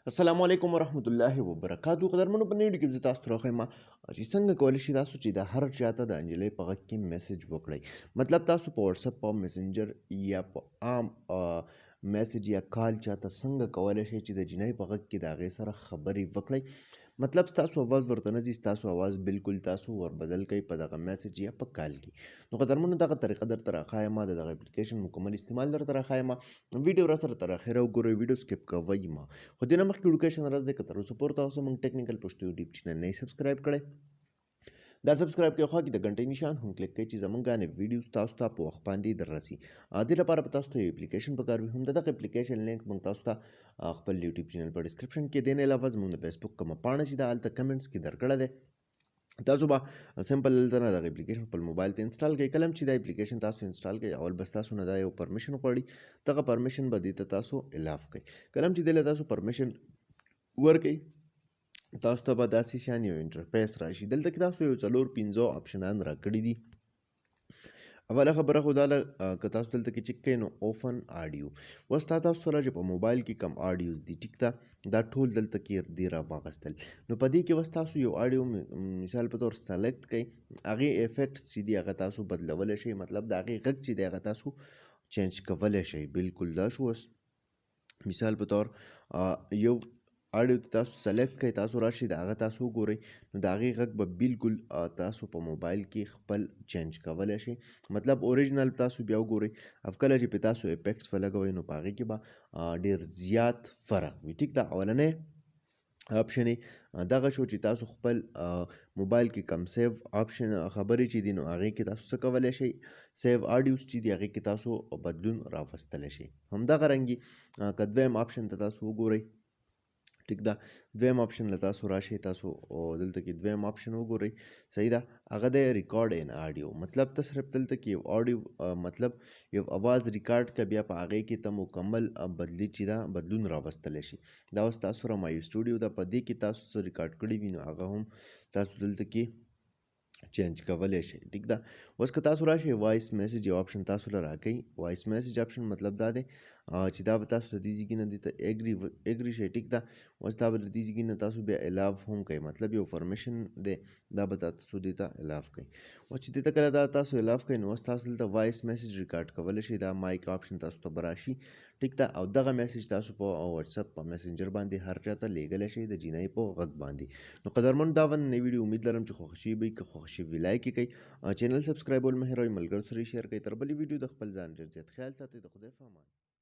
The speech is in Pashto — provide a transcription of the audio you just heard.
السلام علیکم ورحمت الله وبرکاتو. قدرمنو په نیډ کې تاسو ته راخیم چې څنګه کولی شئ تاسو چې د هر چاته د انجلۍ په غږ کې میسج وکړئ. مطلب تاسو په واتس اپ، په میسنجر یا په عام میسج یا کال چاته څنګه کولی شئ چې د جنۍ په غږ کې د هغې سره خبرې وکړئ. مطلب ستاسو اواز ورته نه ځي، ستاسو اواز بالکل تاسو وربدل کوئ په دغه میسج یا په کال کې. نو قدرمنو دغه طریقه درته راښایم، د دغه اپلیکیشن مکمل استعمال درته راښایم. ویډیو را سره تر اخره وګورئ، ویډیو سکپ کوئ مه. خو دې نه مخکې وډوکیشن راز دی که تر اوسه پورې تاسو موږ ټیکنیکل پښتو یوټیوب چینل نه یې سبسکرایب کړی، دا سبسکرایب کړئ، خوا کې د غنټۍ نشان هم کلیک کړئ چې زموږ نوې ویډیوز تاسو ته په وخت باندې در رسي. دې لپاره به تاسو ته یو اپلیکیشن پکار وي. هم د دغه اپلیکیشن لینک موږ تاسو ته خپل یوټیوب چینل په ډسکرپشن کې دی، نه علاوه زموږ د فیسبوک کومه پاڼه چې ده هلته کمنټس کې درکړی دی. تاسو به سمپل دلته نه دغه اپلیکیشن خپل موبایل ته انسټال کړئ. کله چې دا اپلیکیشن تاسو انسټال کړئ، اول بس تاسو نه دا یو پرمیشن غواړي، دغه پرمیشن به دې ته تاسو الاف کړئ. کله چې دې له تاسو پرمیشن ورکړئ، تاسو ته به داسې شان یو انټرفیس راشي. دلته کې تاسو یو 4-5 آپشنان راکړي دي. اوله خبره خو دا ده که تاسو دلته کې چک کړئ نو اوپن آډیو، اوس تاسو سره چې په موبایل کې کم آډیوز دي، ټیک ده، دا ټول دلته کې دي راواغستل. نو په دې کې اوس تاسو یو آډیو مثال په تور سلیکټ کړئ، هغې افیکټ چې دي هغه تاسو بدلولی شئ، مطلب د هغې غږ چې دی هغه تاسو چینج کولی شئ. بالکل دا شو. اوس مثال په تور یو آډیو ته تاسو سلیکټ کړئ، تاسو راشئ د هغه تاسو وګورئ، نو د هغې غږ به بالکل تاسو په موبایل کې خپل چینج کولی شئ. مطلب اوریجنل تاسو بیا وګورئ، او کله چې پې تاسو افیکټس ولګوئ نو په هغې کې به ډېر زیات فرق وي. ټیک ده. اولنی آپشن یې دغه شو چې تاسو خپل موبایل کې کم سیو آپشن خبرې چې دي نو هغې کې تاسو څه کولی شئ، سیو آډیوز چې دي هغې کې تاسو بدلون راوستلی شئ. همدغه رنګې که دویم آپشن ته تاسو وګورئ، ټیک ده، دویم آپشن له تاسو راشئ، تاسو دلته کې دویم آپشن وګورئ، صحیح ده، هغه دی ریکارډ ان آډیو. مطلب ته صرف دلته کې یو آډیو مطلب یو اواز ریکارډ که بیا په هغې کې ته مکمل بدلی چې ده بدلون راوستلی شي. دا اوس تاسو سره مایو سټوډیو ده، په دې کې تاسو څه ریکارډ کړي وي نو هغه هم تاسو دلته کې چینج کولی شئ. ټیک ده. اوس که تاسو راشئ وایس میسج یو آپشن تاسو له راکوي. وایس میسج آپشن مطلب دا دی چې دا به تاسو له دې ځایګي نه دې ته ایګري شئ. ټیک ده. اوس دا به له دې ځایګي نه تاسو بیا الاف هم کوئ، مطلب یو پرمیشن دی، دا به تاسو دې ته الاف کوئ. اوس چې دې ته کله دا تاسو الاف کوئ نو اوس تاسو دلته وایس میسج ریکارډ کولی شئ، دا مایک آپشن تاسو ته به راشي. ټیک ده. او دغه میسج تاسو په واتس اپ، په میسنجر باندې هر چا ته لیږلی شئ د جنۍ په غږ باندې. نو قدرمنو دا نوې ویډیو امید لرم چې خوښ شوي به وي. که خوښ شوي لایک یې کړئ، چینل سبسکرایبول مه هېروئ، ملګرو سره یې شیر کړئ. تر بلې ویډیو د خپل ځان ډېر زیات خیال ساتئ. د خدای په امان.